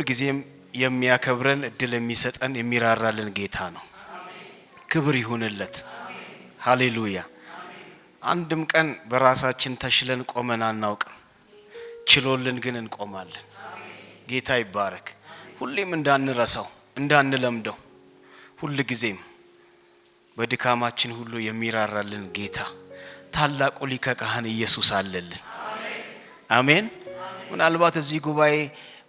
ጊዜም የሚያከብረን እድል የሚሰጠን የሚራራልን ጌታ ነው። ክብር ይሁንለት። ሃሌሉያ። አንድም ቀን በራሳችን ተሽለን ቆመን አናውቅም። ችሎልን ግን እንቆማለን። ጌታ ይባረክ። ሁሌም እንዳንረሳው እንዳንለምደው ሁሉ ጊዜም በድካማችን ሁሉ የሚራራልን ጌታ ታላቁ ሊቀ ካህን ኢየሱስ አለልን። አሜን። ምናልባት እዚህ ጉባኤ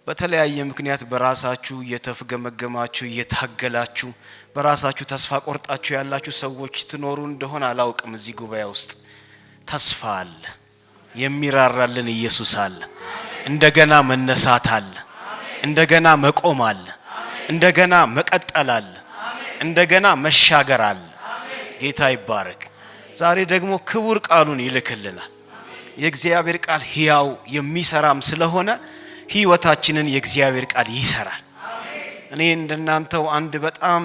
በተለያየ ምክንያት በራሳችሁ የተፍገመገማችሁ የታገላችሁ በራሳችሁ ተስፋ ቆርጣችሁ ያላችሁ ሰዎች ትኖሩ እንደሆነ አላውቅም። እዚህ ጉባኤ ውስጥ ተስፋ አለ። የሚራራልን ኢየሱስ አለ። እንደገና መነሳት አለ። እንደገና መቆም አለ። እንደገና መቀጠል አለ። እንደገና መሻገር አለ። ጌታ ይባረክ። ዛሬ ደግሞ ክቡር ቃሉን ይልክልናል። የእግዚአብሔር ቃል ሕያው የሚሰራም ስለሆነ ሕይወታችንን የእግዚአብሔር ቃል ይሰራል። እኔ እንደናንተው አንድ በጣም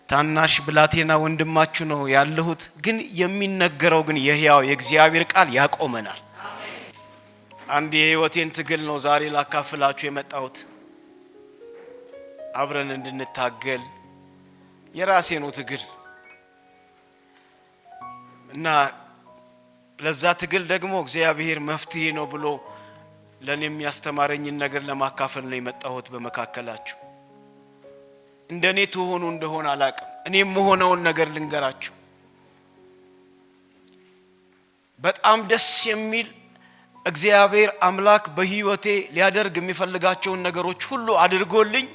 ታናሽ ብላቴና ወንድማችሁ ነው ያለሁት፣ ግን የሚነገረው ግን የሕያው የእግዚአብሔር ቃል ያቆመናል። አንድ የሕይወቴን ትግል ነው ዛሬ ላካፍላችሁ የመጣሁት። አብረን እንድንታገል የራሴ ነው ትግል እና ለዛ ትግል ደግሞ እግዚአብሔር መፍትሄ ነው ብሎ ለኔ የሚያስተማረኝን ነገር ለማካፈል ነው የመጣሁት በመካከላችሁ። እንደኔ ተሆኑ እንደሆነ አላቅም። እኔም መሆነውን ነገር ልንገራችሁ። በጣም ደስ የሚል እግዚአብሔር አምላክ በህይወቴ ሊያደርግ የሚፈልጋቸውን ነገሮች ሁሉ አድርጎልኝ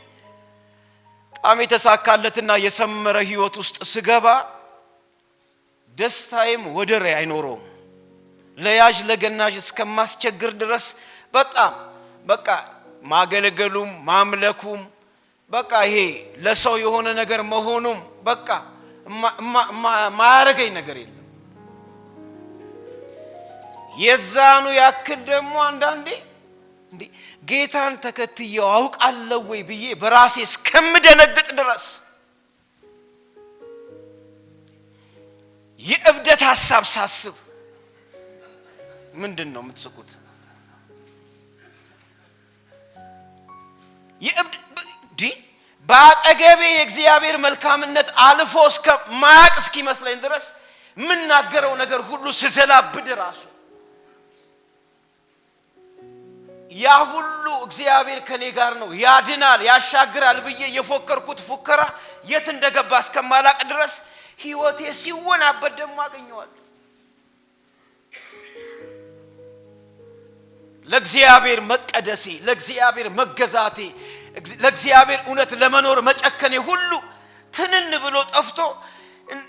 በጣም የተሳካለትና የሰመረ ህይወት ውስጥ ስገባ ደስታዬም ወደር አይኖረውም። ለያዥ ለገናዥ እስከማስቸግር ድረስ በጣም በቃ ማገለገሉም ማምለኩም በቃ ይሄ ለሰው የሆነ ነገር መሆኑም በቃ ማያረገኝ ነገር የለም። የዛኑ ያክል ደግሞ አንዳንዴ እንዴ ጌታን ተከትየው አውቃለሁ ወይ ብዬ በራሴ እስከምደነግጥ ድረስ የእብደት ሐሳብ ሳስብ ምንድነው የምትስቁት? በአጠገቤ የእግዚአብሔር መልካምነት አልፎ እስከማያቅ እስኪመስለኝ ድረስ ምናገረው ነገር ሁሉ ስዘላብድ ራሱ ያ ሁሉ እግዚአብሔር ከኔ ጋር ነው ያድናል ያሻግራል ብዬ የፎከርኩት ፉከራ የት እንደገባ እስከማላቅ ድረስ ህይወቴ ሲወናበድ ደሞ አገኘዋለሁ። ለእግዚአብሔር መቀደሴ ለእግዚአብሔር መገዛቴ ለእግዚአብሔር እውነት ለመኖር መጨከኔ ሁሉ ትንን ብሎ ጠፍቶ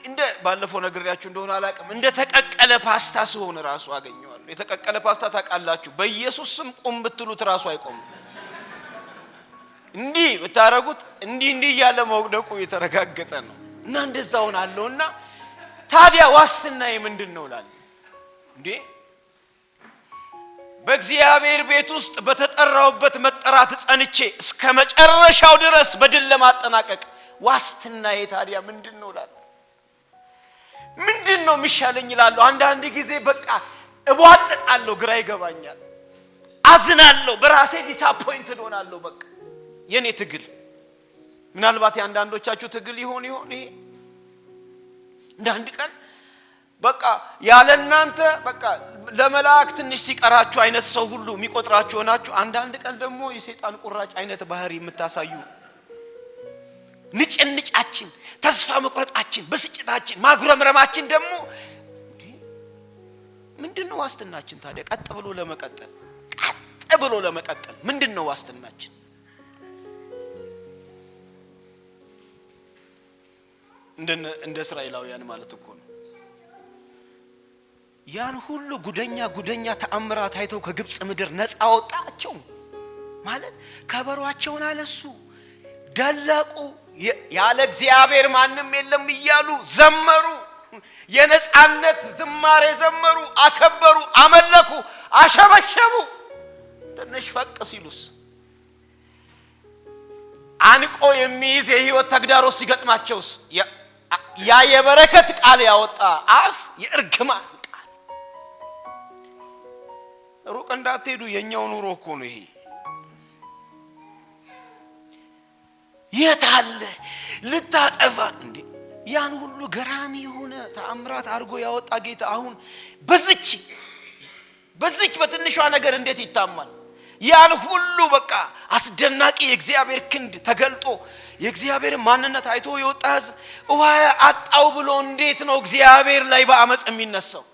እንደ ባለፈው ነግሬያችሁ እንደሆነ አላቅም እንደ ተቀቀለ ፓስታ ሲሆን ራሱ አገኘዋለሁ። የተቀቀለ ፓስታ ታውቃላችሁ? በኢየሱስ ስም ቆም ብትሉት ራሱ አይቆምም። እንዲህ ብታረጉት እንዲህ ያለ መውደቁ የተረጋገጠ ነው። እና እንደዛውን አለውና ታዲያ ዋስትናዬ ምንድነው ላል እንዴ በእግዚአብሔር ቤት ውስጥ በተጠራውበት መጠራት ጸንቼ እስከ መጨረሻው ድረስ በድል ለማጠናቀቅ ዋስትናዬ ታዲያ ምንድነው ላል ምንድነው ምሻለኝ ይላል። አንዳንድ ጊዜ በቃ እቧጥጣለሁ፣ ግራ ይገባኛል፣ አዝናለሁ፣ በራሴ ዲስአፖይንትድ ሆናለሁ። በቃ የኔ ትግል ምናልባት ያንዳንዶቻችሁ ትግል ይሆን ይሄ እንዳንድ ቀን በቃ ያለናንተ በቃ ለመላእክ ትንሽ ሲቀራችሁ አይነት ሰው ሁሉ የሚቆጥራችሁ ሆናችሁ አንዳንድ ቀን ደግሞ የሰይጣን ቁራጭ አይነት ባህሪ የምታሳዩ ንጭንጫችን ተስፋ መቁረጣችን በስጭታችን ማጉረምረማችን ደግሞ ምንድነው ዋስትናችን ታዲያ? ቀጥ ብሎ ለመቀጠል ምንድነው ዋስትናችን? እንደ እስራኤላውያን ማለት እኮ ነው። ያን ሁሉ ጉደኛ ተአምራት አይተው ከግብጽ ምድር ነፃ አወጣቸው ማለት ከበሯቸውን አነሱ፣ ደለቁ፣ ያለ እግዚአብሔር ማንም የለም እያሉ ዘመሩ፣ የነፃነት ዝማሬ ዘመሩ፣ አከበሩ፣ አመለኩ፣ አሸበሸቡ። ትንሽ ፈቅ ሲሉስ አንቆ የሚይዝ የህይወት ተግዳሮት ሲገጥማቸውስ ያ የበረከት ቃል ያወጣ አፍ የእርግማን ቃል። ሩቅ እንዳትሄዱ የኛው ኑሮ እኮ ነው ይሄ። የታለ ልታጠፋን እንዴ? ያን ሁሉ ገራሚ የሆነ ተአምራት አድርጎ ያወጣ ጌታ አሁን በዚች በትንሿ ነገር እንዴት ይታማል? ያን ሁሉ በቃ አስደናቂ የእግዚአብሔር ክንድ ተገልጦ የእግዚአብሔር ማንነት አይቶ የወጣ ሕዝብ ውሃ አጣው ብሎ እንዴት ነው እግዚአብሔር ላይ በአመጽ የሚነሳው?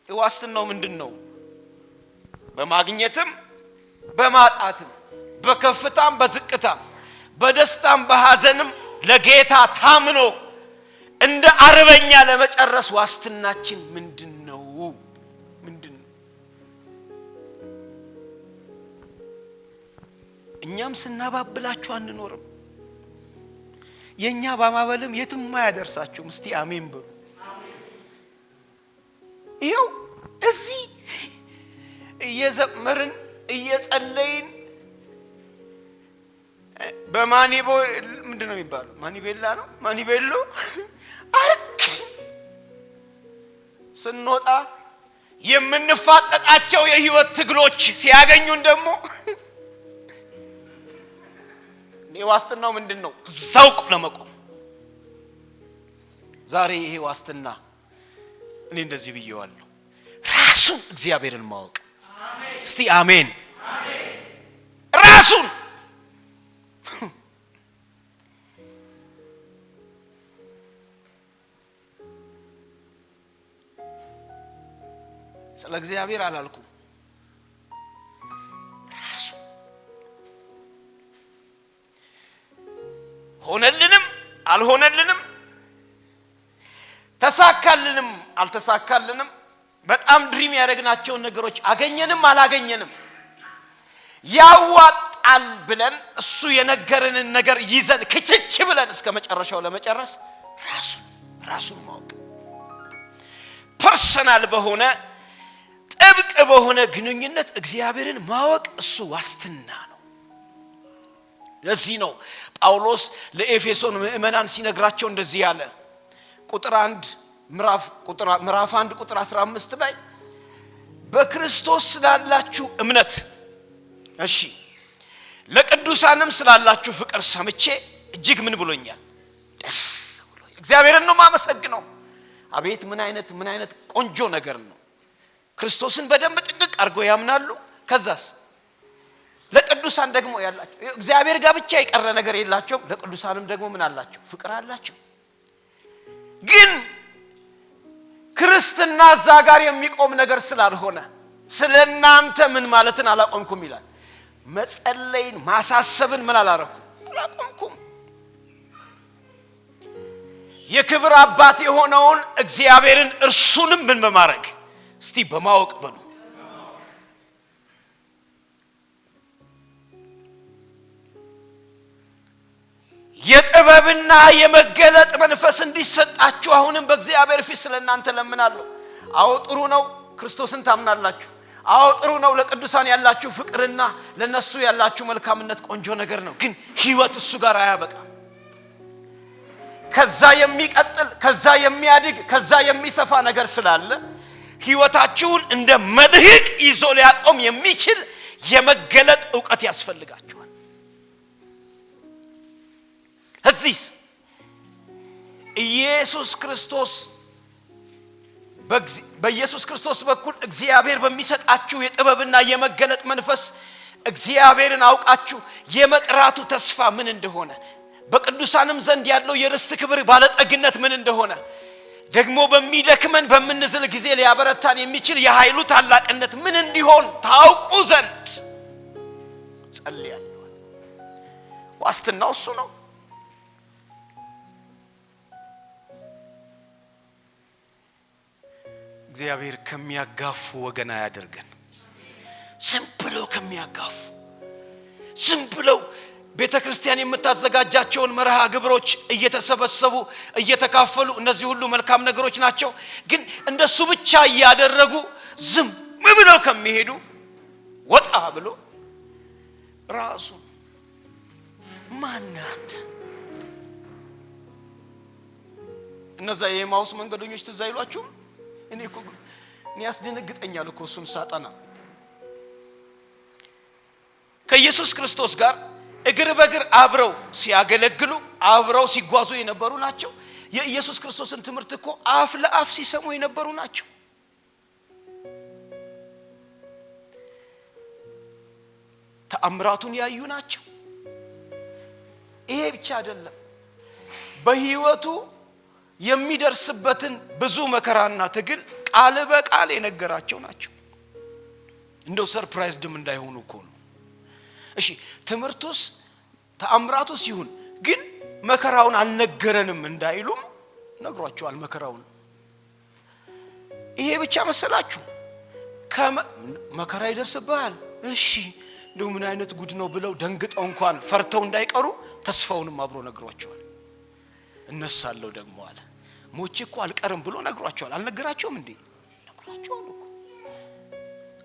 ዋስትናው ምንድነው? በማግኘትም በማጣትም በከፍታም በዝቅታም በደስታም በሐዘንም ለጌታ ታምኖ እንደ አርበኛ ለመጨረስ ዋስትናችን ምንድነው? እኛም ስናባብላችሁ አንኖርም። የኛ ባማበልም የትም ማያደርሳችሁም። እስቲ አሜን በሉ። ይሄው እዚህ እየዘመርን እየጸለይን በማኒቦ ምንድነው የሚባለው? ማኒቤላ ነው ማኒቤሎ አርክ ስንወጣ የምንፋጠጣቸው የህይወት ትግሎች ሲያገኙን ደግሞ ዋስትናው ምንድነው? ዘውቅ ለመቆም ዛሬ ይሄ ዋስትና እኔ እንደዚህ ብየዋለሁ፣ ራሱን እግዚአብሔርን ማወቅ። እስቲ አሜን። ራሱን ስለ እግዚአብሔር አላልኩም። ሆነልንም አልሆነልንም፣ ተሳካልንም አልተሳካልንም፣ በጣም ድሪም ያደረግናቸውን ነገሮች አገኘንም አላገኘንም፣ ያዋጣል ብለን እሱ የነገረንን ነገር ይዘን ክችች ብለን እስከ መጨረሻው ለመጨረስ ራሱን ማወቅ፣ ፐርሰናል በሆነ ጥብቅ በሆነ ግንኙነት እግዚአብሔርን ማወቅ እሱ ዋስትና ነው። ለዚህ ነው ጳውሎስ ለኤፌሶን ምእመናን ሲነግራቸው እንደዚህ ያለ ምዕራፍ 1 ቁጥር 15 ላይ በክርስቶስ ስላላችሁ እምነት እሺ ለቅዱሳንም ስላላችሁ ፍቅር ሰምቼ እጅግ ምን ብሎኛል? ደስ ብሎኛል። እግዚአብሔርን ነው ማመሰግነው። አቤት ምን አይነት ቆንጆ ነገር ነው። ክርስቶስን በደንብ ጥንቅቅ አድርገው ያምናሉ። ከዛስ ለቅዱሳን ደግሞ ያላቸው እግዚአብሔር ጋር ብቻ የቀረ ነገር የላቸውም። ለቅዱሳንም ደግሞ ምን አላቸው? ፍቅር አላቸው። ግን ክርስትና እዛ ጋር የሚቆም ነገር ስላልሆነ ስለናንተ ምን ማለትን አላቆምኩም ይላል። መጸለይን ማሳሰብን ምን አላቆምኩም። የክብር አባት የሆነውን እግዚአብሔርን እርሱንም ምን በማድረግ እስቲ በማወቅ በሉ። የጥበብና የመገለጥ መንፈስ እንዲሰጣችሁ አሁንም በእግዚአብሔር ፊት ስለናንተ ለምናለሁ። አዎ ጥሩ ነው ክርስቶስን ታምናላችሁ። አዎ ጥሩ ነው ለቅዱሳን ያላችሁ ፍቅርና ለነሱ ያላችሁ መልካምነት ቆንጆ ነገር ነው። ግን ህይወት እሱ ጋር አያበቃም። ከዛ የሚቀጥል ከዛ የሚያድግ ከዛ የሚሰፋ ነገር ስላለ ህይወታችሁን እንደ መድህቅ ይዞ ሊያቆም የሚችል የመገለጥ ዕውቀት ያስፈልጋችኋል። እዚህስ በኢየሱስ ክርስቶስ በኩል እግዚአብሔር በሚሰጣችሁ የጥበብና የመገለጥ መንፈስ እግዚአብሔርን አውቃችሁ የመጥራቱ ተስፋ ምን እንደሆነ፣ በቅዱሳንም ዘንድ ያለው የርስት ክብር ባለጠግነት ምን እንደሆነ፣ ደግሞ በሚደክመን በምንዝል ጊዜ ሊያበረታን የሚችል የኃይሉ ታላቅነት ምን እንዲሆን ታውቁ ዘንድ ጸልያለሁ። ዋስትናው እሱ ነው። እግዚአብሔር ከሚያጋፉ ወገን አያደርገን። ዝም ብለው ከሚያጋፉ ዝም ብለው ቤተክርስቲያን የምታዘጋጃቸውን መርሃ ግብሮች እየተሰበሰቡ እየተካፈሉ እነዚህ ሁሉ መልካም ነገሮች ናቸው። ግን እንደሱ ብቻ ያደረጉ ዝም ብለው ከሚሄዱ ወጣ ብሎ ራሱ ማናት እነዛ የኤማውስ መንገደኞች ትዝ አይሏችሁ? እኔ ያስደነግጠኛል እኮ እሱን ሳጠና ከኢየሱስ ክርስቶስ ጋር እግር በእግር አብረው ሲያገለግሉ አብረው ሲጓዙ የነበሩ ናቸው። የኢየሱስ ክርስቶስን ትምህርት እኮ አፍ ለአፍ ሲሰሙ የነበሩ ናቸው። ተአምራቱን ያዩ ናቸው። ይሄ ብቻ አይደለም፣ በህይወቱ የሚደርስበትን ብዙ መከራና ትግል ቃል በቃል የነገራቸው ናቸው። እንደው ሰርፕራይዝድም እንዳይሆኑ እኮ ነው። እሺ ትምህርቱስ ተአምራቱስ ይሁን፣ ግን መከራውን አልነገረንም እንዳይሉም ነግሯቸዋል መከራውን። ይሄ ብቻ መሰላችሁ? መከራ ይደርስብሃል፣ እሺ እንደው ምን አይነት ጉድ ነው ብለው ደንግጠው እንኳን ፈርተው እንዳይቀሩ ተስፋውንም አብሮ ነግሯቸዋል። እነሳለሁ ደግሞ አለ፣ ሞቼ እኮ አልቀርም ብሎ ነግሯቸዋል። አልነገራቸውም እንዴ? ነግሯቸዋል እኮ።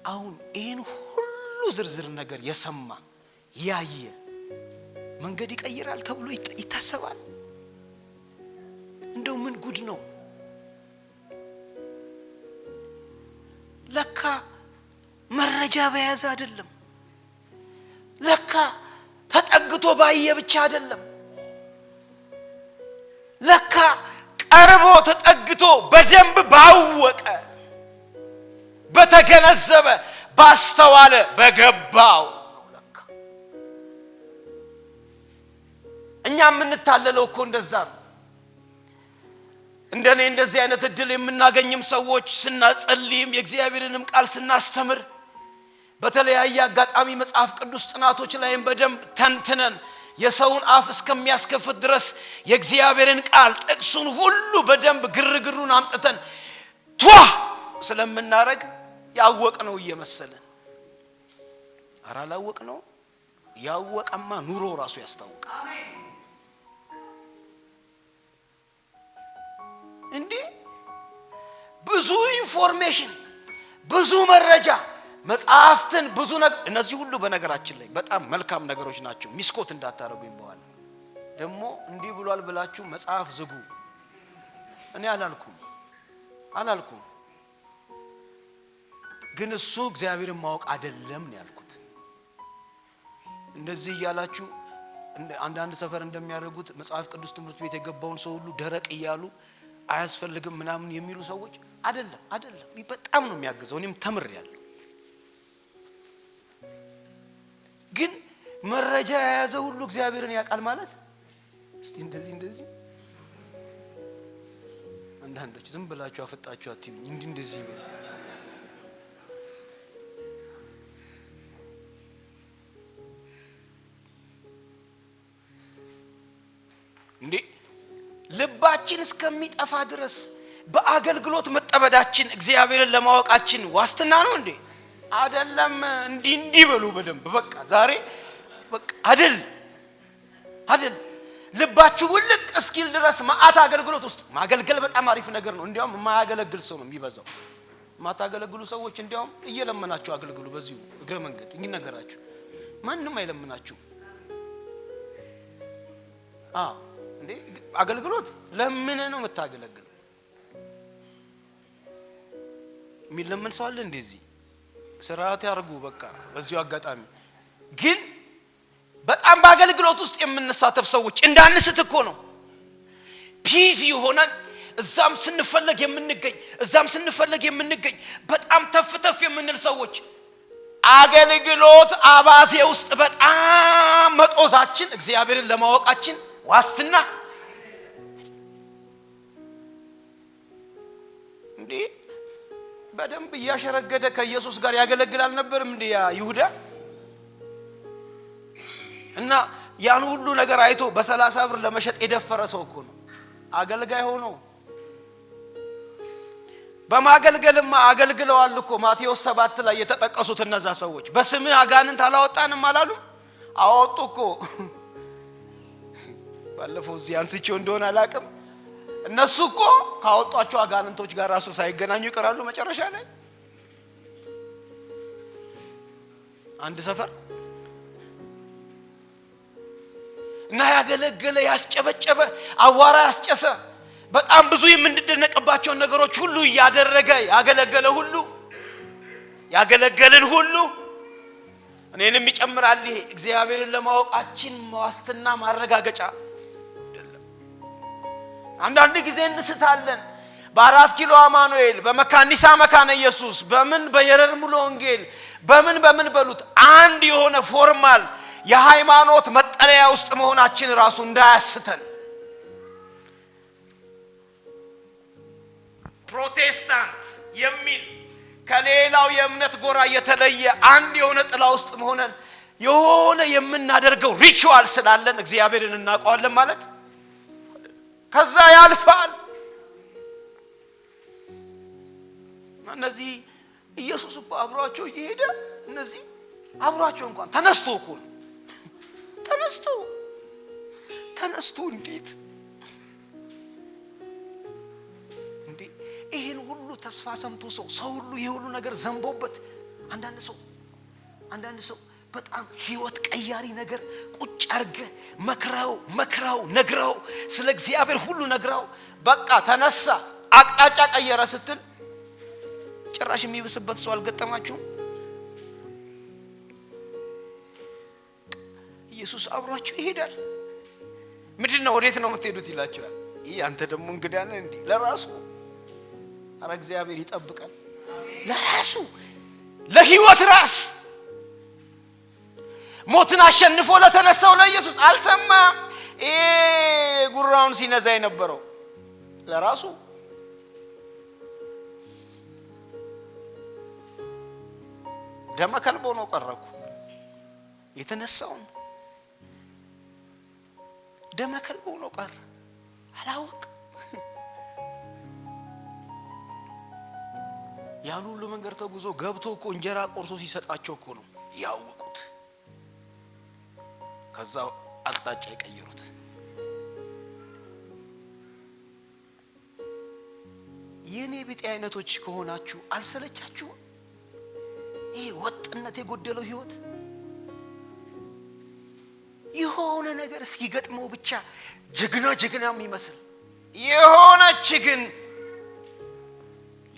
አሁን ይሄን ሁሉ ዝርዝር ነገር የሰማ ያየ መንገድ ይቀይራል ተብሎ ይታሰባል? እንደው ምን ጉድ ነው? ለካ መረጃ በያዘ አይደለም፣ ለካ ተጠግቶ ባየ ብቻ አይደለም፣ ለካ ቀርቦ ተጠግቶ በደንብ ባወቀ በተገነዘበ ባስተዋለ በገባው ነው። ለካ እኛ የምንታለለው እኮ እንደዛ ነው። እንደኔ እንደዚህ አይነት እድል የምናገኝም ሰዎች ስናጸልይም የእግዚአብሔርንም ቃል ስናስተምር በተለያየ አጋጣሚ መጽሐፍ ቅዱስ ጥናቶች ላይም በደንብ ተንትነን የሰውን አፍ እስከሚያስከፍት ድረስ የእግዚአብሔርን ቃል ጥቅሱን ሁሉ በደንብ ግርግሩን አምጥተን ስለምናረግ ያወቅነው እየመሰለን፣ ኧረ አላወቅነው። ያወቀማ ኑሮ ራሱ ያስታውቃል። እንዴ ብዙ ኢንፎርሜሽን፣ ብዙ መረጃ፣ መጽሐፍትን ብዙ ነገር፣ እነዚህ ሁሉ በነገራችን ላይ በጣም መልካም ነገሮች ናቸው። ሚስኮት እንዳታረጉኝ። በኋላ ደግሞ እንዲህ ብሏል ብላችሁ መጽሐፍ ዝጉ። እኔ አላልኩም። ግን እሱ እግዚአብሔርን ማወቅ አይደለም ነው ያልኩት። እንደዚህ እያላችሁ አንዳንድ ሰፈር እንደሚያደርጉት መጽሐፍ ቅዱስ ትምህርት ቤት የገባውን ሰው ሁሉ ደረቅ እያሉ አያስፈልግም ምናምን የሚሉ ሰዎች አይደለም። በጣም ነው የሚያግዘው። እኔም ተምሬያለሁ። ግን መረጃ የያዘ ሁሉ እግዚአብሔርን ያውቃል ማለት እስቲ እንደዚህ አንዳንዶች ዝም ብላችሁ አፈጣችሁ አትይኝ እንደዚህ ይበል። እንዴ ልባችን እስከሚጠፋ ድረስ በአገልግሎት መጠበዳችን እግዚአብሔርን ለማወቃችን ዋስትና ነው እንዴ? አይደለም። እንዲህ በሉ በደንብ በቃ ዛሬ በቃ አይደል ልባችሁ ውልቅ እስኪል ድረስ ማአት አገልግሎት ውስጥ ማገልገል በጣም አሪፍ ነገር ነው። እንዲያውም የማያገለግል ሰው ነው የሚበዛው። ማታገለግሉ ሰዎች እንዲያውም እየለመናችሁ አገልግሉ። በዚሁ እግረ መንገድ እንግነገራችሁ ማንንም አይለምናችሁ። እንዴ አገልግሎት ለምን ነው የምታገለግለው? የሚለምን ሰው አለ እንደዚህ ስርዓት ያርጉ። በቃ በዚሁ አጋጣሚ ግን በጣም በአገልግሎት ውስጥ የምንሳተፍ ሰዎች እንዳንስት እኮ ነው። ፒዚ ሆነን እዛም ስንፈለግ የምንገኝ በጣም ተፍተፍ የምንል ሰዎች አገልግሎት አባዜ ውስጥ በጣም መጦዛችን እግዚአብሔርን ለማወቃችን ዋስትና እንዴ? በደንብ እያሸረገደ ከኢየሱስ ጋር ያገለግላል ነበርም እንዴ ያ ይሁዳ? እና ያን ሁሉ ነገር አይቶ በ30 ብር ለመሸጥ የደፈረ ሰው እኮ ነው አገልጋይ ሆኖ። በማገልገልማ አገልግለዋል እኮ። ማቴዎስ 7 ላይ የተጠቀሱት እነዛ ሰዎች በስምህ አጋንንት አላወጣንም አላሉ? አወጡ እኮ። ባለፈው እዚህ አንስቼው እንደሆነ አላቅም። እነሱ እኮ ካወጧቸው አጋንንቶች ጋር ራሱ ሳይገናኙ ይቀራሉ መጨረሻ ላይ። አንድ ሰፈር እና ያገለገለ ያስጨበጨበ አዋራ ያስጨሰ በጣም ብዙ የምንደነቅባቸው ነገሮች ሁሉ ያደረገ ያገለገለ ሁሉ ያገለገልን ሁሉ እኔንም ይጨምራል። ይሄ እግዚአብሔርን ለማወቃችን ዋስትና ማረጋገጫ አይደለም። አንዳንድ ጊዜ እንስታለን። በ4 ኪሎ አማኑኤል፣ በመካኒሳ መካነ ኢየሱስ፣ በየረር ሙሉ ወንጌል በምን በሉት አንድ የሆነ ፎርማል የሃይማኖት መጠለያ ውስጥ መሆናችን ራሱ እንዳያስተን። ፕሮቴስታንት የሚል ከሌላው የእምነት ጎራ የተለየ አንድ የሆነ ጥላ ውስጥ መሆነን የሆነ የምናደርገው ሪቹዋል ስላለን እግዚአብሔርን እናውቀዋለን ማለት ከዛ ያልፋል። እነዚህ ኢየሱስ እኮ አብሯቸው እየሄደ እነዚህ አብሯቸው እንኳን ተነስቶ እኮ ነው ተነስቶ እንዴት እንዴ ይሄን ሁሉ ተስፋ ሰምቶ ሰው ሁሉ ይሄ ሁሉ ነገር ዘንቦበት አንዳንድ ሰው በጣም ህይወት ቀያሪ ነገር ቁጭ አርገ መክራው ነግራው ስለ እግዚአብሔር ሁሉ ነግራው በቃ ተነሳ አቅጣጫ ቀየረ ስትል ጭራሽ የሚብስበት ሰው አልገጠማችሁም? ኢየሱስ አብሯችሁ ይሄዳል። ምንድነው ወዴት ነው የምትሄዱት ይላችኋል። ይሄ አንተ ደግሞ እንግዳ ነህ እንዴ? ለራሱ አረ እግዚአብሔር ይጠብቃል። ለራሱ ለህይወት ራስ ሞትን አሸንፎ ለተነሳው ለኢየሱስ አልሰማም። ጉራውን ሲነዛ የነበረው ለራሱ ደመ ከልቦ ነው ቀረኩ የተነሳውን ደመ ከልቦ ነው ቀረ አላወቅ ያን ሁሉ መንገድ ተጉዞ ገብቶ እኮ እንጀራ ቆርሶ ሲሰጣቸው እኮ ነው ያወቁት። ከዛ አቅጣጫ የቀየሩት። የኔ ቢጤ አይነቶች ከሆናችሁ አልሰለቻችሁ? ይሄ ወጥነት የጎደለው ህይወት የሆነ ነገር እስኪገጥመው ብቻ ጀግና የሚመስል የሆነች ግን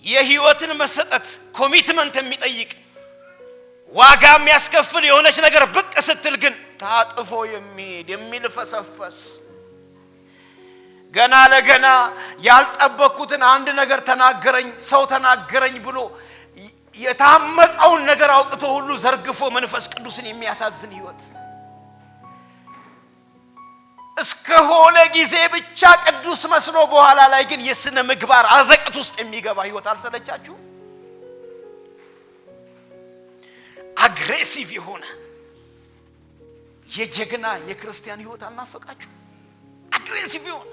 የህይወትን መሰጠት ኮሚትመንት የሚጠይቅ ዋጋ የሚያስከፍል የሆነች ነገር ብቅ ስትል ግን ታጥፎ የሚልፈሰፈስ ገና ለገና ያልጠበቁትን አንድ ነገር ሰው ተናገረኝ ብሎ የታመቀውን ነገር አውጥቶ ሁሉ ዘርግፎ መንፈስ ቅዱስን የሚያሳዝን ህይወት እስከሆነ ጊዜ ብቻ ቅዱስ መስሎ በኋላ ላይ ግን የስነ ምግባር አዘቅት ውስጥ የሚገባ ህይወት አልሰለቻችሁ? አግሬሲቭ የሆነ የጀግና የክርስቲያን ህይወት አልናፈቃችሁ? አግሬሲቭ የሆነ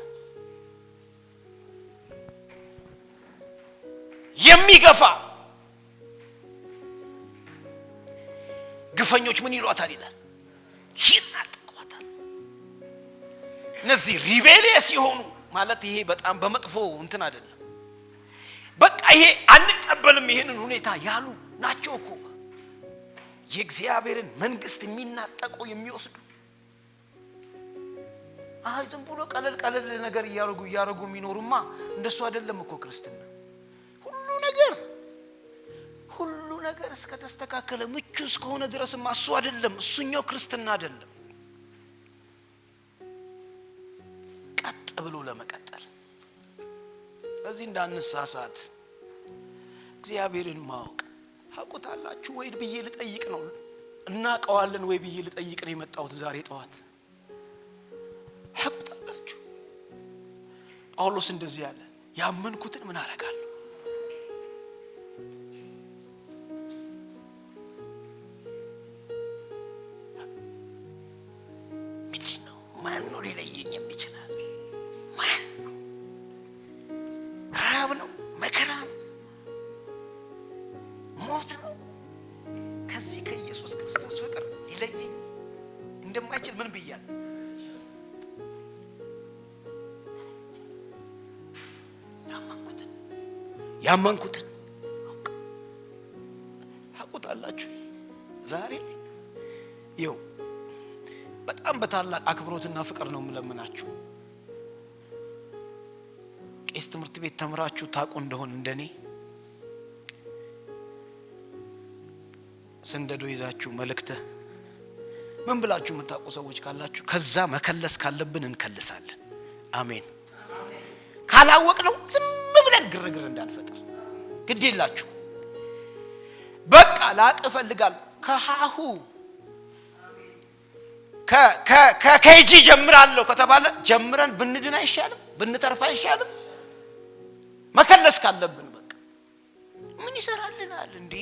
የሚገፋ ግፈኞች ምን ይሏታል ይላል ይናጠቋታል። እነዚህ ሪቤሊየስ የሆኑ ማለት ይሄ በጣም በመጥፎ እንትን አይደለም። በቃ ይሄ አንቀበልም ይሄንን ሁኔታ ያሉ ናቸው እኮ የእግዚአብሔርን መንግስት የሚናጠቁ የሚወስዱ። ዝም ብሎ ቀለል ነገር እያረጉ የሚኖሩማ እንደሱ አይደለም እኮ ክርስትና። ሁሉ ነገር እስከተስተካከለ ምቹ እስከሆነ ድረስማ እሱ አይደለም፣ እሱኛው ክርስትና አይደለም። ቀጥ ብሎ ለመቀጠል ለዚህ እንዳንሳሳት እግዚአብሔርን ማወቅ ታውቁታላችሁ ወይ ብዬ ልጠይቅ ነው። እናቀዋለን ወይ ብዬ ልጠይቅ ነው የመጣሁት ዛሬ ጠዋት። ታውቁታላችሁ? ጳውሎስ እንደዚህ ያለ ያመንኩትን ምን አደርጋለሁ? ማን ነው ሊለየኝ የሚችላል? ማን ነው? ረሃብ ነው? መከራ ነው? ሞት ነው? ከዚህ ከኢየሱስ ክርስቶስ ፍቅር ሊለየኝ እንደማይችል ምን ብያለሁ? ያመንኩትን አውቃላችሁ። ዛሬ ይኸው በጣም በታላቅ አክብሮትና ፍቅር ነው የምለምናችሁ። ቄስ ትምህርት ቤት ተምራችሁ ታውቁ እንደሆነ እንደኔ ስንደዶ ይዛችሁ መልእክት ምን ብላችሁ የምታውቁ ሰዎች ካላችሁ ከዛ መከለስ ካለብን እንከልሳለን። አሜን። ካላወቅነው ዝም ብለን ግርግር እንዳንፈጥር ግድ ይላችሁ። በቃ ላቅ እፈልጋለሁ ከሃሁ ከኬጂ ጀምራለሁ ከተባለ ጀምረን ብንድን አይሻልም? ብንተርፍ አይሻልም? መከለስ ካለብን በቃ ምን ይሰራልናል እንዴ?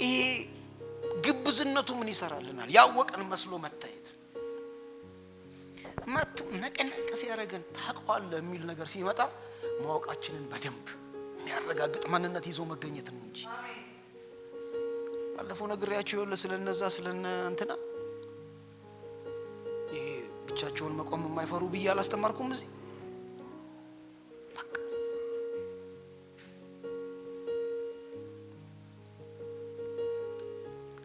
ይሄ ግብዝነቱ ምን ይሰራልናል? ያወቀን መስሎ መታየት መጥቶ ነቀነቀስ ያረገን ታቋለ የሚል ነገር ሲመጣ ማወቃችንን በደንብ የሚያረጋግጥ ማንነት ይዞ መገኘት ነው እንጂ ባለፈው ነግሬያችሁ ይወለ ስለነዛ ስለነ እንትና ይሄ ብቻቸውን መቆም የማይፈሩ ብዬ አላስተማርኩም እዚህ በቃ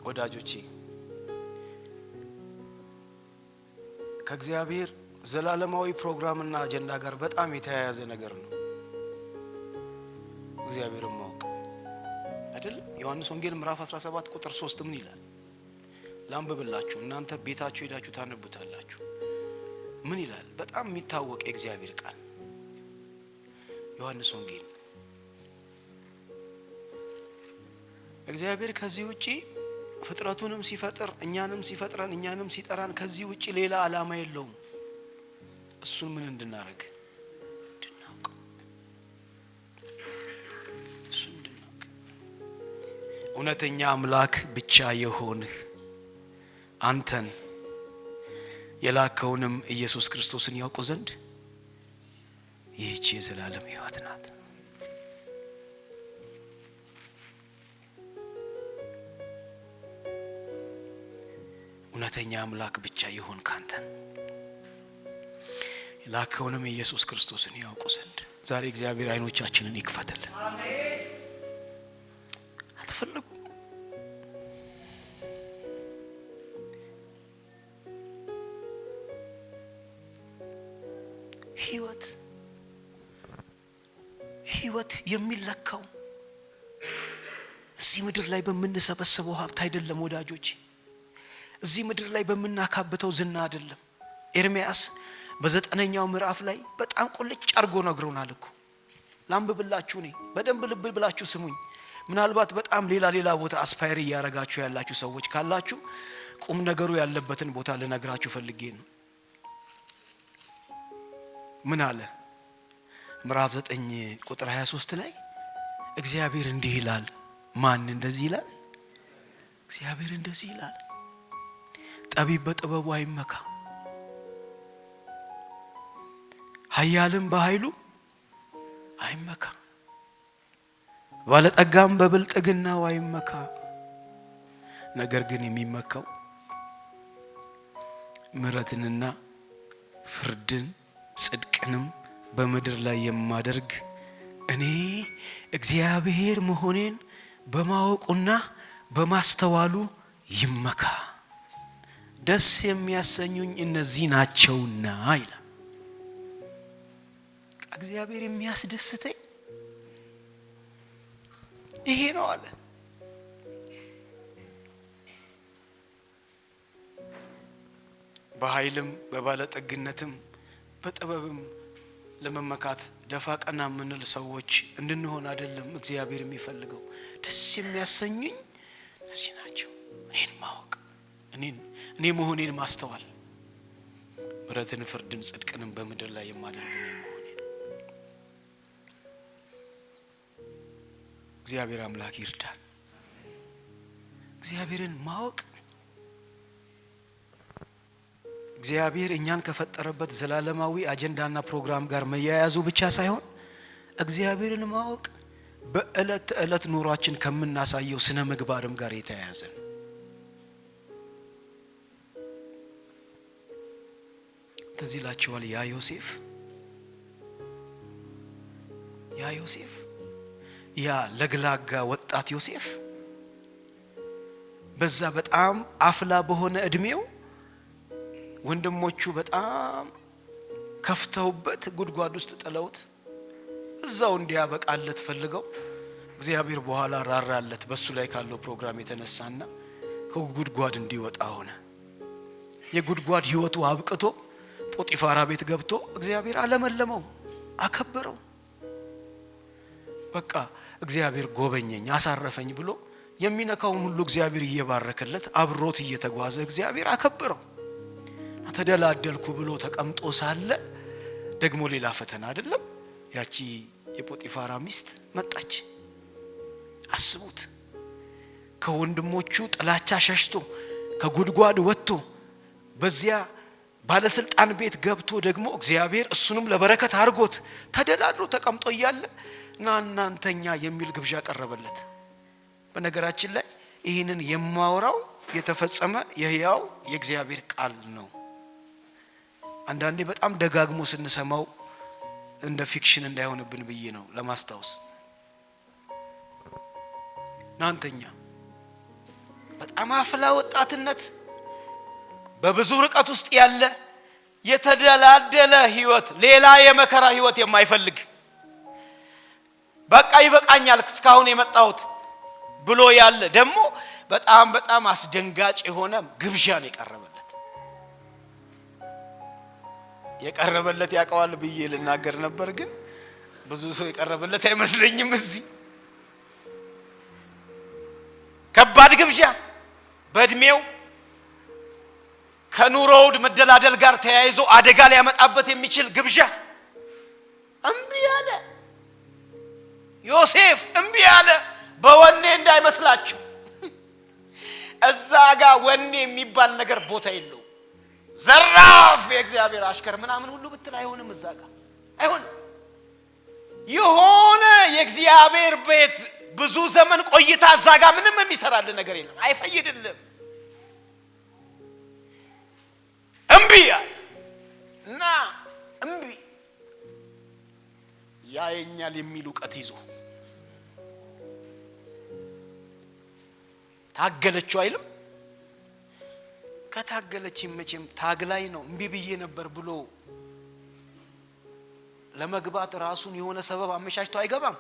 ወዳጆቼ ከእግዚአብሔር ዘላለማዊ ፕሮግራምና አጀንዳ ጋር በጣም የተያያዘ ነገር ነው እግዚአብሔርን ማወቅ አይደል? ዮሐንስ ወንጌል ምዕራፍ 17 ቁጥር 3 ምን ይላል? ላንብብላችሁ እናንተ ቤታችሁ ሄዳችሁ ታነቡታላችሁ። ምን ይላል? በጣም የሚታወቅ የእግዚአብሔር ቃል ዮሐንስ ወንጌል እግዚአብሔር ከዚህ ውጪ ፍጥረቱንም ሲፈጥር እኛንም ሲፈጥረን እኛንም ሲጠራን ከዚህ ውጪ ሌላ ዓላማ የለውም። እሱን ምን እንድናረግ እንድናውቅ እሱን እንድናውቅ እውነተኛ አምላክ ብቻ የሆንህ አንተን የላከውንም ኢየሱስ ክርስቶስን ያውቁ ዘንድ ይህች የዘላለም ሕይወት ናት። እውነተኛ አምላክ ብቻ ይሆን ካንተን የላከውንም ኢየሱስ ክርስቶስን ያውቁ ዘንድ ዛሬ እግዚአብሔር አይኖቻችንን ይክፈትልን። አሜን። አትፈልጉ ህይወት የሚለካው እዚህ ምድር ላይ በምንሰበስበው ሀብት አይደለም ወዳጆች። እዚህ ምድር ላይ በመናካበተው ዝና አይደለም። ኤርሚያስ በ9ኛው ምዕራፍ ላይ በጣም ቁልጭ አርጎ ነግሮናል እኮ። ላንብብላችሁ ነኝ በደንብ ልብ ብላችሁ ስሙኝ። ምናልባት በጣም ሌላ ቦታ አስፓየር ያረጋችሁ ያላችሁ ሰዎች ካላችሁ ቁም ነገሩ ያለበትን ቦታ ልነግራችሁ ፈልጌ ነው። ምን አለ? ምዕራፍ 9 ቁጥር 23 ላይ እግዚአብሔር እንዲህ ይላል። ማን እንደዚህ ይላል? እግዚአብሔር እንደዚህ ይላል፣ ጠቢብ በጥበቡ አይመካ፣ ኃያልም በኃይሉ አይመካ፣ ባለጠጋም በብልጥግናው አይመካ። ነገር ግን የሚመካው ምሕረትንና ፍርድን ጽድቅንም በምድር ላይ የማደርግ እኔ እግዚአብሔር መሆኔን በማወቁና በማስተዋሉ ይመካ። ደስ የሚያሰኙኝ እነዚህ ናቸውና ይላል። እግዚአብሔር የሚያስደስተኝ ይሄ ነው አለ። በኃይልም በባለጠግነትም በጥበብም ለመመካት ደፋ ቀና ምንል ሰዎች እንድንሆን አይደለም እግዚአብሔር የሚፈልገው። ደስ የሚያሰኙኝ እነዚህ ናቸው። እኔን ማወቅ፣ እኔ መሆኔን ማስተዋል፣ ምሕረትን ፍርድን ጽድቅንም በምድር ላይ የማደርግ እኔ መሆኔን። እግዚአብሔር አምላክ ይርዳን። እግዚአብሔርን ማወቅ እግዚአብሔር እኛን ከፈጠረበት ዘላለማዊ አጀንዳና ፕሮግራም ጋር መያያዙ ብቻ ሳይሆን እግዚአብሔርን ማወቅ በእለት ተእለት ኑሯችን ከምናሳየው ስነ ምግባርም ጋር የተያያዘ ነው። ትዝ ይላችኋል ያ ዮሴፍ ያ ለግላጋ ወጣት ዮሴፍ በዛ በጣም አፍላ በሆነ እድሜው ወንድሞቹ በጣም ከፍተውበት ጉድጓድ ውስጥ ጥለውት እዛው እንዲያበቃለት ፈልገው እግዚአብሔር በኋላ ራራለት በሱ ላይ ካለው ፕሮግራም የተነሳና ከጉድጓድ እንዲወጣ ሆነ። የጉድጓድ ህይወቱ አብቅቶ ጶጢፋራ ቤት ገብቶ እግዚአብሔር አለመለመው፣ አከበረው። በቃ እግዚአብሔር ጎበኘኝ አሳረፈኝ ብሎ የሚነካውን ሁሉ እግዚአብሔር እየባረከለት አብሮት እየተጓዘ እግዚአብሔር አከበረው። ተደላደልኩ ብሎ ተቀምጦ ሳለ ደግሞ ሌላ ፈተና አይደለም ያቺ የጶጢፋራ ሚስት መጣች። አስቡት፣ ከወንድሞቹ ጥላቻ ሸሽቶ ከጉድጓድ ወጥቶ በዚያ ባለስልጣን ቤት ገብቶ ደግሞ እግዚአብሔር እሱንም ለበረከት አርጎት ተደላድሎ ተቀምጦ እያለ እናንተኛ የሚል ግብዣ ቀረበለት። በነገራችን ላይ ይህንን የማወራው የተፈጸመ የሕያው የእግዚአብሔር ቃል ነው። አንዳንዴ በጣም ደጋግሞ ስንሰማው እንደ ፊክሽን እንዳይሆንብን ብዬ ነው ለማስታወስ። እናንተኛ በጣም አፍላ ወጣትነት በብዙ ርቀት ውስጥ ያለ የተደላደለ ህይወት፣ ሌላ የመከራ ህይወት የማይፈልግ በቃ ይበቃኛል እስካሁን የመጣሁት ብሎ ያለ ደግሞ በጣም አስደንጋጭ የሆነ ግብዣ ነው የቀረበለት ያቀዋል ብዬ ልናገር ነበር፣ ግን ብዙ ሰው የቀረበለት አይመስለኝም። እዚህ ከባድ ግብዣ በእድሜው ከኑሮው መደላደል ጋር ተያይዞ አደጋ ሊያመጣበት የሚችል ግብዣ እምቢ አለ። ዮሴፍ እምቢ አለ። በወኔ እንዳይመስላችሁ እዛ ጋር ወኔ የሚባል ነገር ቦታ የለው። ዘራፍ የእግዚአብሔር አሽከር ምናምን ሁሉ ብትል አይሆንም። እዛ ጋር አይሆንም። የሆነ የእግዚአብሔር ቤት ብዙ ዘመን ቆይታ እዛ ጋር ምንም የሚሰራል ነገር የለም። አይፈይድልም። እምቢ እና እምቢ ያየኛል የሚል ዕውቀት ይዞ ታገለችው አይልም። ከታገለች መቼም ታግላይ ነው። እምቢ ብዬ ነበር ብሎ ለመግባት ራሱን የሆነ ሰበብ አመቻችቶ አይገባም።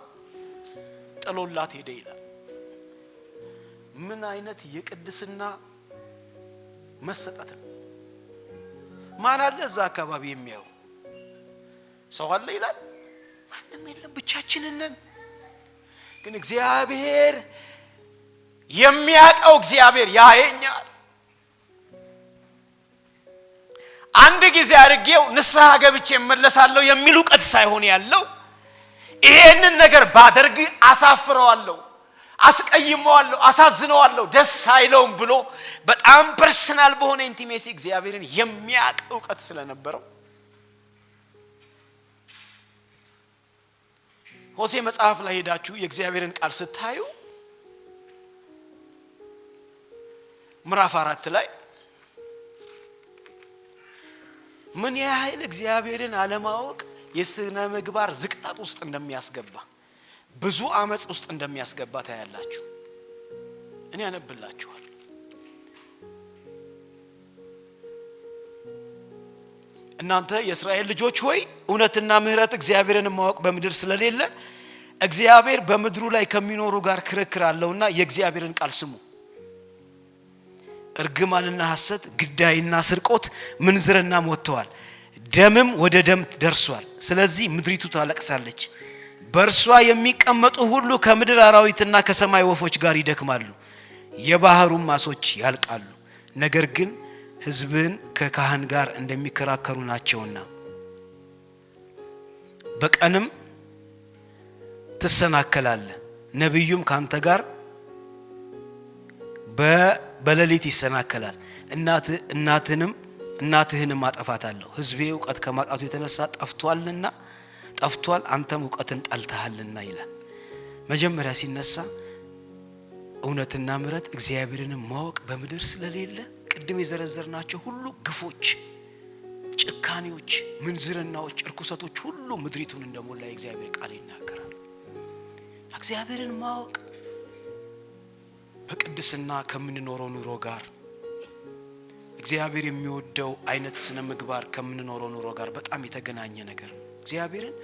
ጥሎላት ሄደ ይላል። ምን አይነት የቅድስና መሰጠት ነው! ማን አለ እዛ አካባቢ የሚያው ሰው አለ ይላል? ማንም የለም፣ ብቻችንን ነን። ግን እግዚአብሔር የሚያቀው እግዚአብሔር ያየኛል። አንድ ጊዜ አርጌው ንስሐ ገብቼ መለሳለሁ የሚል ዕውቀት ሳይሆን ያለው ይሄንን ነገር ባደርግ አሳፍረዋለሁ፣ አስቀይመዋለሁ፣ አሳዝነዋለሁ፣ ደስ አይለውም ብሎ በጣም ፐርሰናል በሆነ ኢንቲሜሲ እግዚአብሔርን የሚያቅ ዕውቀት ስለነበረው ሆሴ መጽሐፍ ላይ ሄዳችሁ የእግዚአብሔርን ቃል ስታዩ ምዕራፍ 4 ላይ ምን ያህል እግዚአብሔርን አለማወቅ የስነ ምግባር ዝቅጣት ውስጥ እንደሚያስገባ፣ ብዙ አመጽ ውስጥ እንደሚያስገባ ታያላችሁ። እኔ አነብላችኋል። እናንተ የእስራኤል ልጆች ሆይ እውነትና ምህረት እግዚአብሔርን ማወቅ በምድር ስለሌለ እግዚአብሔር በምድሩ ላይ ከሚኖሩ ጋር ክርክር አለውና የእግዚአብሔርን ቃል ስሙ። እርግማንና ሐሰት፣ ግዳይና ስርቆት፣ ምንዝርና ሞተዋል፣ ደምም ወደ ደም ደርሷል። ስለዚህ ምድሪቱ ታለቅሳለች፣ በእርሷ የሚቀመጡ ሁሉ ከምድር አራዊትና ከሰማይ ወፎች ጋር ይደክማሉ፣ የባህሩም ማሶች ያልቃሉ። ነገር ግን ሕዝብን ከካህን ጋር እንደሚከራከሩ ናቸውና በቀንም ትሰናከላለህ፣ ነብዩም ካንተ ጋር በሌሊት ይሰናከላል። እናትህንም አጠፋታለሁ። ሕዝቤ ዕውቀት ከማጣቱ የተነሳ ጠፍቷል፣ አንተም ዕውቀትን ጠልተሃልና ይላል። መጀመሪያ ሲነሳ እውነትና ምሕረት እግዚአብሔርን ማወቅ በምድር ስለሌለ ቅድም የዘረዘርናቸው ሁሉ ግፎች፣ ጭካኔዎች፣ ምንዝርናዎች፣ እርኩሰቶች ሁሉ ምድሪቱን እንደሞላ የእግዚአብሔር ቃል ይናገራል። እግዚአብሔርን ማወቅ በቅድስና ከምንኖረው ኑሮ ጋር እግዚአብሔር የሚወደው አይነት ስነ ምግባር ከምንኖረው ኑሮ ጋር በጣም የተገናኘ ነገር ነው። እግዚአብሔርን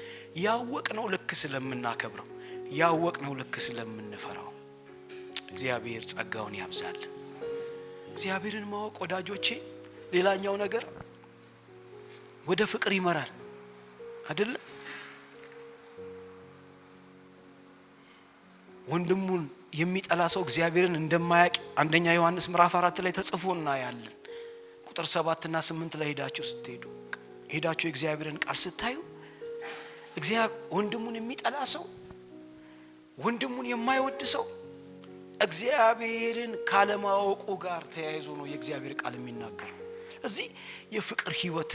ያወቅነው ልክ ስለምናከብረው፣ ያወቅነው ልክ ስለምንፈራው እግዚአብሔር ጸጋውን ያብዛል። እግዚአብሔርን ማወቅ ወዳጆቼ ሌላኛው ነገር ወደ ፍቅር ይመራል አይደል? ወንድሙን የሚጠላ ሰው እግዚአብሔርን እንደማያውቅ አንደኛ ዮሐንስ ምዕራፍ 4 ላይ ተጽፎና ያለን ቁጥር 7 እና 8 ላይ ሄዳችሁ የእግዚአብሔርን ቃል ስታዩ ወንድሙን የሚጠላ ሰው ወንድሙን የማይወድ ሰው እግዚአብሔርን ካለማወቁ ጋር ተያይዞ ነው የእግዚአብሔር ቃል የሚናገር። እዚህ የፍቅር ህይወት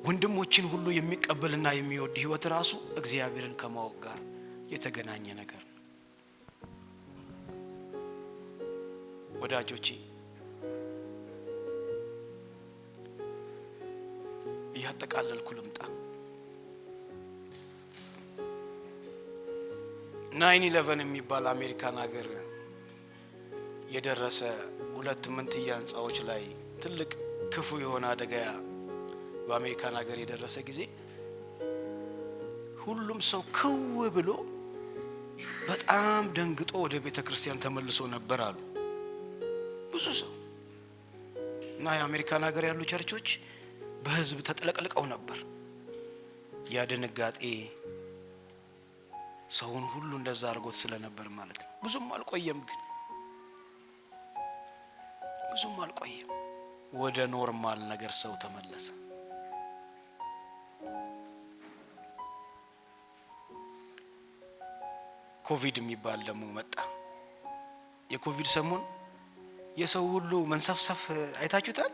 ወንድሞችን ሁሉ የሚቀበልና የሚወድ ህይወት ራሱ እግዚአብሔርን ከማወቅ ጋር የተገናኘ ነገር ነው። ወዳጆቼ ያጠቃለልኩ ልምጣ። 9/11 የሚባል አሜሪካን ሀገር የደረሰ ሁለት መንትያ ህንጻዎች ላይ ትልቅ ክፉ የሆነ አደጋ በአሜሪካን ሀገር የደረሰ ጊዜ ሁሉም ሰው ክው ብሎ በጣም ደንግጦ ወደ ቤተክርስቲያን ተመልሶ ነበር አሉ ብዙ ሰው። እና የአሜሪካን ሀገር ያሉ ቸርቾች በህዝብ ተጥለቅልቀው ነበር። ያ ድንጋጤ ሰውን ሁሉ እንደዛ አርጎት ስለነበር ማለት ነው። ብዙም አልቆየም ወደ ኖርማል ነገር ሰው ተመለሰ። ኮቪድ የሚባል ደግሞ መጣ። የኮቪድ ሰሞን የሰው ሁሉ መንሰፍሰፍ አይታችሁታል?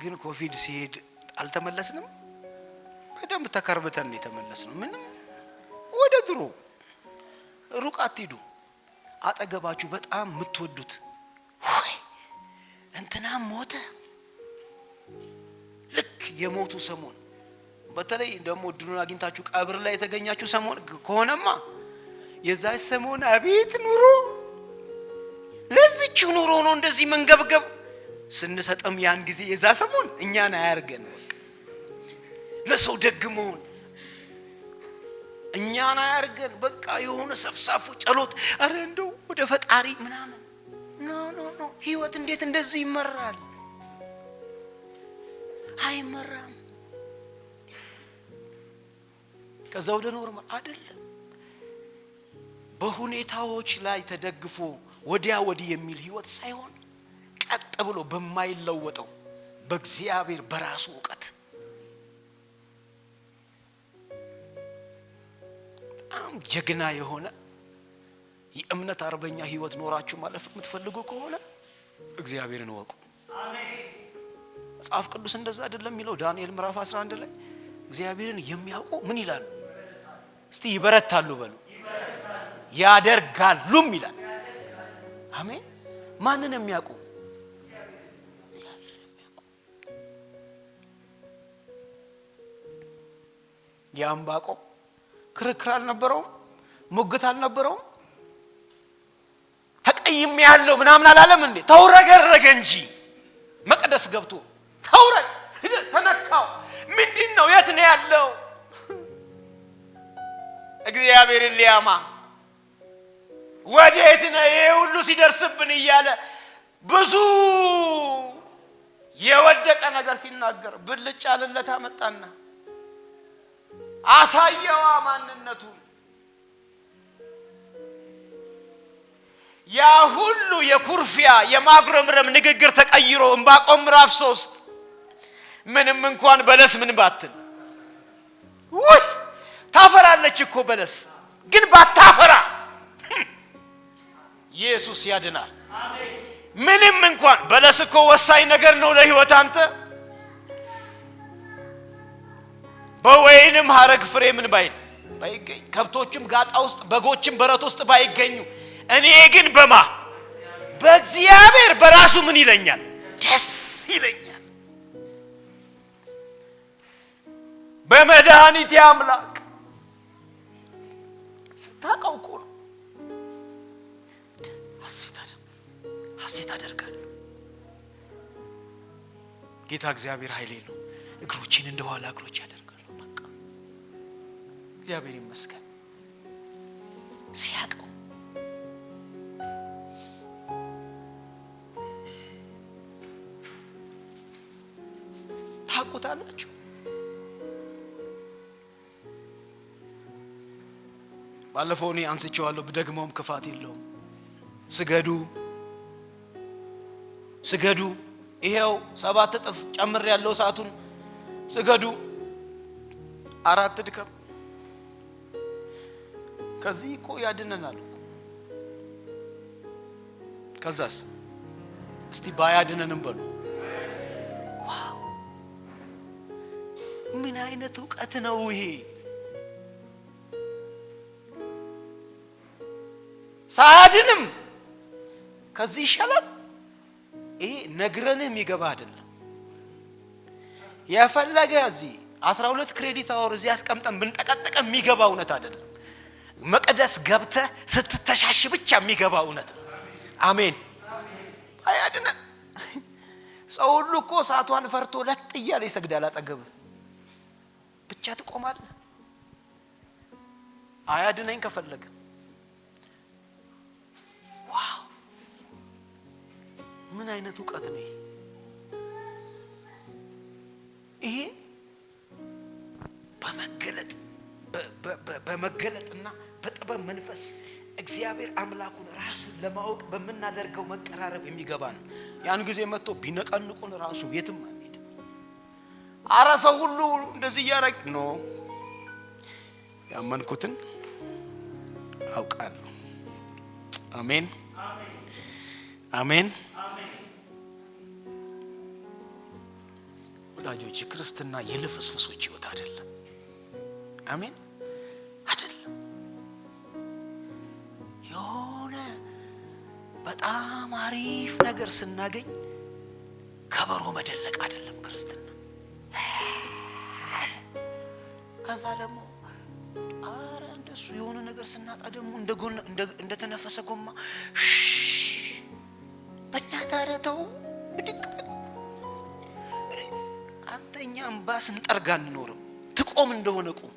ግን ኮቪድ ሲሄድ አልተመለስንም። በደንብ ተከርብተን የተመለስነው። ምንም ወደ ድሮ ሩቅ አትሂዱ። አጠገባችሁ በጣም የምትወዱት ወይ እንትና ሞተ ልክ የሞቱ ሰሞን በተለይ ደግሞ ድኑን አግኝታችሁ ቀብር ላይ የተገኛችሁ ሰሞን ከሆነማ የዛ ሰሞን አቤት ኑሮ ለዚች ኑሮ ነው እንደዚህ መንገብገብ ስንሰጠም ያን ጊዜ የዛ ሰሞን እኛን አያርገን። ለሰው ደግሞን እኛን አያርገን። በቃ የሆነ ሰፍሳፉ ጸሎት አረ እንደው ወደ ፈጣሪ ምናምን ኖ ህይወት እንዴት እንደዚህ ይመራል? አይመራም። ከዛ ወደ ኖርማል አይደለም። በሁኔታዎች ላይ ተደግፎ ወዲያ ወዲ የሚል ህይወት ሳይሆን ቀጥ ብሎ በማይለወጠው በእግዚአብሔር በራሱ ዕውቀት በጣም ጀግና የሆነ የእምነት አርበኛ ህይወት ኖራችሁ ማለፍ የምትፈልጉ ከሆነ እግዚአብሔርን ወቁ። አሜን። መጽሐፍ ቅዱስ እንደዛ አይደለም የሚለው? ዳንኤል ምዕራፍ 11 ላይ እግዚአብሔርን የሚያውቁ ምን ይላሉ? እስቲ ይበረታሉ በሉ። ያደርጋሉም ይላል። አሜን። ማንን የሚያውቁ? ያዕቆብ ክርክር አልነበረውም? ሙግት አልነበረውም? ተቀይም ያለው ምናምን አላለም እንዴ? ተውረገረገ እንጂ መቅደስ ገብቶ ተነካው። ምንድነው? የት ነው ያለው? እግዚአብሔርን ሊያማ ወዴት ነው ይሄ ሁሉ ሲደርስብን እያለ ብዙ የወደቀ ነገር ሲናገር ብልጭ አለለት አመጣና አሳየዋ ማንነቱን። ያ ሁሉ የኩርፊያ የማጉረምረም ንግግር ተቀይሮ ዕንባቆም ምዕራፍ 3 ምንም እንኳን በለስ ምን ባትል ወይ ታፈራለች እኮ በለስ ግን ባታፈራ ኢየሱስ ያድናል። አሜን። ምንም እንኳን በለስ እኮ ወሳኝ ነገር ነው ለህይወት። አንተ በወይንም ሐረግ ፍሬ ምን ባይገኝ ከብቶችም ጋጣ ውስጥ በጎችም በረት ውስጥ ባይገኙ እኔ ግን በእግዚአብሔር በራሱ ምን ይለኛል? ደስ ይለኛል። በመድኃኒቴ አምላክ ስታውቀው እኮ ነው ሐሴት አደርጋለሁ። ጌታ እግዚአብሔር ኃይሌ ነው። እግሮችን እንደ ኋላ እግሮች ያደርጋሉ። በቃ እግዚአብሔር ይመስገን ሲያቀው ታውቁታላችሁ። ባለፈው እኔ አንስቼዋለሁ ብደግመውም ክፋት የለውም። ስገዱ ይሄው 7 እጥፍ ጨምር ያለው ሰዓቱን ስገዱ 4 ድከም ከዚህ እኮ ያድነናል። ከዛስ እስቲ ባያድነንም በሉ። ዋው ምን አይነት ዕውቀት ነው ይሄ! ሳያድንም ከዚህ ይሻላል። ይሄ ነግረንም የሚገባ አይደለም። የፈለገ እዚህ 12 ክሬዲት አወር እዚህ አስቀምጠን ብንጠቀጠቀ የሚገባ እውነት አይደለም። መቅደስ ገብተ ስትተሻሽ ብቻ የሚገባ እውነት ነው። አሜን። አያድነን። ሰው ሁሉ እኮ ሰዓቷን ፈርቶ ለጥ እያለ ይሰግዳል። አጠገብ ብቻ ትቆማለህ። አያድነኝ ከፈለገ ዋው ምን አይነት ዕውቀት ነው ይሄ! በመገለጥና በጥበብ መንፈስ እግዚአብሔር አምላኩን ራሱን ለማወቅ በመናደርገው መቀራረብ የሚገባ ነው። ያን ጊዜ መጥቶ ቢነቀንቁን ራሱ የትም አንሄድ። አራሰው ሁሉ እንደዚህ ያረግ ነው። ያመንኩትን አውቃለሁ። አሜን አሜን። ወዳጆች ክርስትና የልፍስፍሶች ህይወት አይደለም። አሜን አይደለም። የሆነ በጣም አሪፍ ነገር ስናገኝ ከበሮ መደለቅ አይደለም ክርስትና። ከዛ ደግሞ አረ እንደሱ የሆነ ነገር ስናጣ ደግሞ እንደተነፈሰ ጎማ በእናታረተው ብድቅ አንተኛ እንባስን ጠርጋ እንኖርም ትቆም እንደሆነ ቁም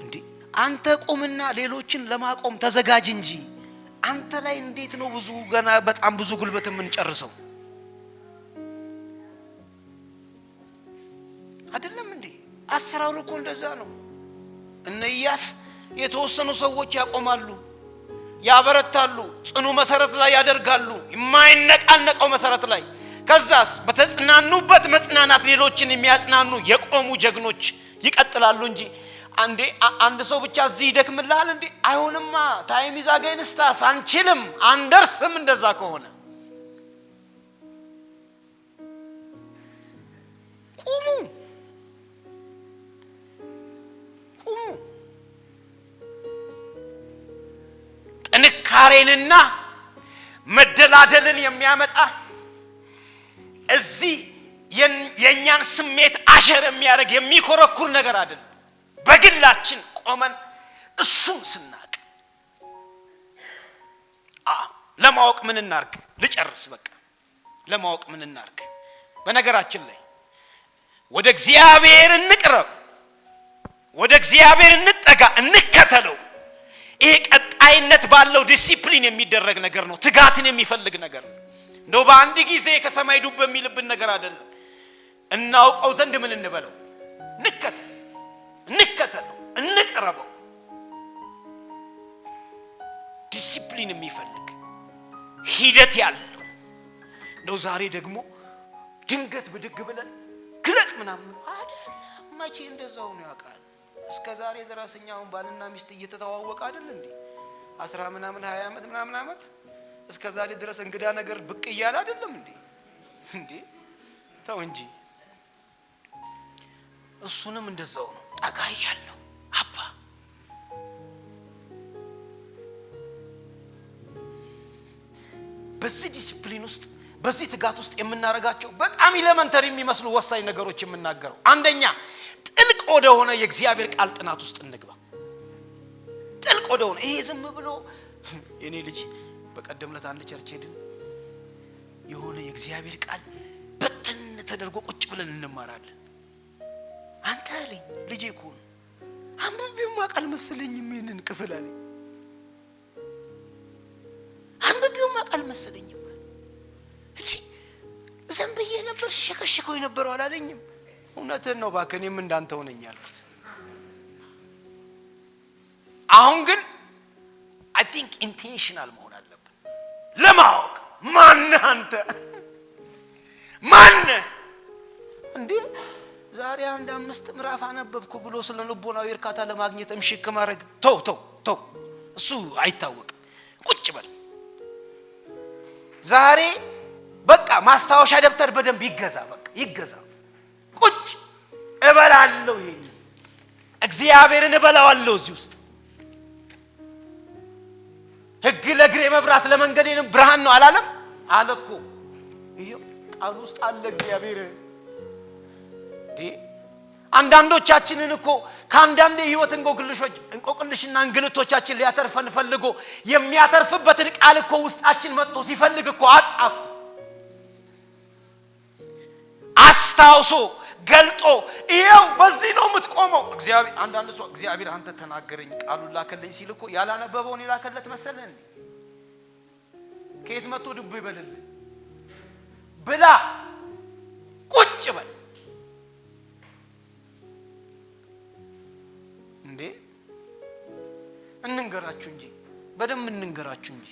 እንዴ! አንተ ቁምና ሌሎችን ለማቆም ተዘጋጅ እንጂ አንተ ላይ እንዴት ነው ብዙ ገና በጣም ብዙ ጉልበት የምንጨርሰው አይደለም እንዴ? አሰራሩ እኮ እንደዛ ነው። እነ ኢያስ የተወሰኑ ሰዎች ያቆማሉ፣ ያበረታሉ፣ ጽኑ መሰረት ላይ ያደርጋሉ፣ የማይነቃነቀው መሰረት ላይ። ከዛስ በተጽናኑበት መጽናናት ሌሎችን የሚያጽናኑ የቆሙ ጀግኖች ይቀጥላሉ እንጂ አንድ ሰው ብቻ እዚህ ይደክምልሃል እንዴ? አይሆንማ። ታይም ኢዝ አገይንስት አስ አንችልም፣ አንደርስም። እንደዛ ከሆነ ቁሙ። ጥንካሬንና መደላደልን የሚያመጣ እዚህ የኛን ስሜት አሸር የሚያደርግ የሚኮረኩር ነገር አይደለም። በግላችን ቆመን እሱን ስናቅ ለማወቅ ምን እናርግ? ልጨርስ በቃ። ለማወቅ ምን እናርግ? በነገራችን ላይ ወደ እግዚአብሔር እንቅረብ፣ ወደ እግዚአብሔር እንጠጋ፣ እንከተለው። ይሄ ቀጣይነት ባለው ዲሲፕሊን የሚደረግ ነገር ነው። ትጋትን የሚፈልግ ነገር ነው። እንደው በአንድ ጊዜ ከሰማይ ዱብ በሚልብን ነገር አይደለም። እናውቀው ዘንድ ምን እንበለው? እንከተለው፣ እንቅረበው። ዲሲፕሊን የሚፈልግ ሂደት ያለው እንደው ዛሬ ደግሞ ድንገት ብድግ ብለን ግለጥ ምናምን አይደለም። መቼ እንደዛው ነው ያውቃል። እስከ ዛሬ ድረስኛውን ባልና ሚስት እየተተዋወቀ አይደል እንዴ? 10 ምናምን 20 ዓመት ምናምን ዓመት እስከ ዛሬ ድረስ እንግዳ ነገር ብቅ እያለ አይደለም እንዴ? ተው እንጂ። እሱንም እንደዛው ነው። ጠጋ ያለው አባ በዚህ ዲሲፕሊን ውስጥ በዚህ ትጋት ውስጥ የምናረጋቸው በጣም ኢሌመንተሪ የሚመስሉ ወሳኝ ነገሮች የምናገረው፣ አንደኛ ጥልቅ ወደ ሆነ የእግዚአብሔር ቃል ጥናት ውስጥ እንግባ። ጥልቅ ወደ ሆነ ይሄ ዝም ብሎ የኔ ልጅ በቀደም ዕለት አንድ ቸርች ሄድን። የሆነ የእግዚአብሔር ቃል በትን ተደርጎ ቁጭ ብለን እንማራለን። አንተ አለኝ ልጄ እኮ አንብቤውማ ቃል መሰለኝም ይሄንን ክፍል አለኝ። አንብቤውማ ቃል መሰለኝም እንዴ ዘንብዬ ነበር ሸከሽከው ነበር አላለኝም። እውነትን ነው ባከ እኔም እንዳንተው ነኝ አልኩት። አሁን ግን I think intentional መሆን አለብን ለማወቅ ማን አንተ ማን እንዴ ዛሬ አንድ 5 ምዕራፍ አነበብኩ ብሎ ስለ ልቦናዊ እርካታ ለማግኘት እምሽክ ማድረግ ተው እሱ አይታወቅ። ቁጭ በል ዛሬ በቃ ማስታወሻ ደብተር በደንብ ይገዛ። በቃ ይገዛ። ቁጭ እበላለሁ ይሄን እግዚአብሔርን እበላዋለሁ እዚህ ውስጥ ሕግ ለግሬ መብራት ለመንገዴንም ብርሃን ነው አላለም አለኮ። ይሄው ቃል ውስጥ አለ እግዚአብሔር። አንዳንዶቻችንን እኮ ከአንዳንድ የህይወት እንቆቅልሽና እንግልቶቻችን ሊያተርፈን ፈልጎ የሚያተርፍበትን ቃል እኮ ውስጣችን መጥቶ ሲፈልግ እኮ አጣኩ። አስታውሶ ገልጦ ይሄው በዚህ ነው የምትቆመው። እግዚአብሔር አንዳንድ ሰው እግዚአብሔር አንተ ተናገረኝ ቃሉን ላከልኝ ሲል እኮ ያላነበበውን ይላከለት መሰለን። ከየት መጥቶ ድቡ ይበልል ብላ ቁጭ በል እንዴ እንንገራችሁ እንጂ በደም እንንገራችሁ እንጂ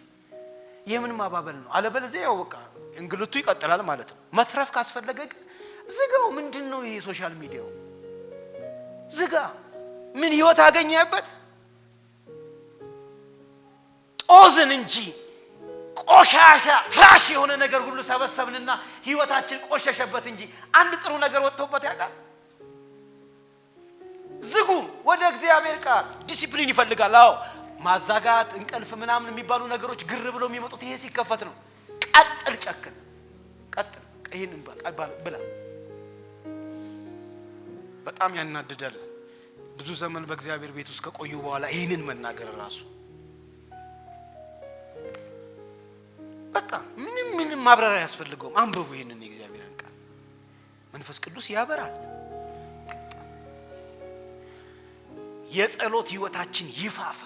የምን ማባበል ነው? አለበለዚያ ያው በቃ እንግልቱ ይቀጥላል ማለት ነው። መትረፍ ካስፈለገ ግን ዝጋው። ምንድነው ይሄ ሶሻል ሚዲያው? ዝጋ። ምን ህይወት አገኘበት? ጦዝን እንጂ ቆሻሻ ፍራሽ የሆነ ነገር ሁሉ ሰበሰብንና ህይወታችን ቆሸሸበት እንጂ አንድ ጥሩ ነገር ወጥቶበት ያውቃል? ዝጉ። ወደ እግዚአብሔር ቃል ዲሲፕሊን ይፈልጋል። አዎ ማዛጋት እንቅልፍ ምናምን የሚባሉ ነገሮች ግር ብለው የሚመጡት ይሄ ሲከፈት ነው። ቀጥል ጨክን ቀጥል ይሄንን ብላ። በጣም ያናድዳል። ብዙ ዘመን በእግዚአብሔር ቤት ውስጥ ከቆዩ በኋላ ይሄንን መናገር ራሱ በቃ ምንም ማብራሪያ ያስፈልገውም። አንብቡ ይሄንን የእግዚአብሔርን ቃል። መንፈስ ቅዱስ ያበራል። የጸሎት ህይወታችን ይፋፋ።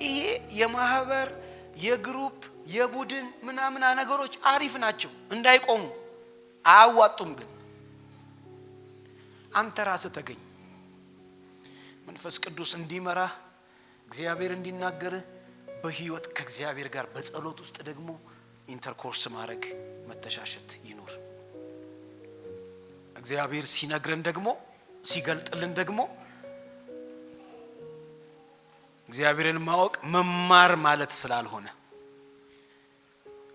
ይሄ የማህበር የግሩፕ የቡድን ምናምን ነገሮች አሪፍ ናቸው እንዳይቆሙ አያዋጡም። ግን አንተ ራስህ ተገኝ። መንፈስ ቅዱስ እንዲመራ እግዚአብሔር እንዲናገር በህይወት ከእግዚአብሔር ጋር በጸሎት ውስጥ ደግሞ ኢንተርኮርስ ማድረግ መተሻሸት ይኖር። እግዚአብሔር ሲነግረን ደግሞ ሲገልጥልን ደግሞ እግዚአብሔርን ማወቅ መማር ማለት ስላልሆነ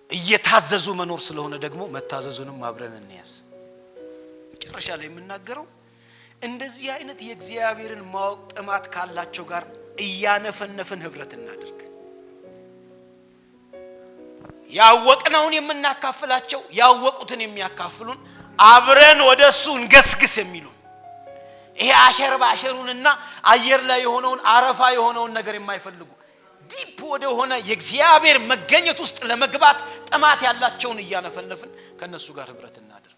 እየታዘዙ መኖር ስለሆነ ደግሞ መታዘዙንም አብረን እንያዝ። መጨረሻ ላይ የምናገረው እንደዚህ አይነት የእግዚአብሔርን ማወቅ ጥማት ካላቸው ጋር እያነፈነፈን ህብረት እናድርግ። ያወቅነውን የምናካፍላቸው ያወቁትን የሚያካፍሉን አብረን ወደሱ እንገስግስ የሚሉን ይሄ አሸር ባሸሩንና አየር ላይ የሆነውን አረፋ የሆነውን ነገር የማይፈልጉ ዲፕ ወደ ሆነ የእግዚአብሔር መገኘት ውስጥ ለመግባት ጥማት ያላቸውን እያነፈነፍን ከነሱ ጋር ህብረት እናድርግ።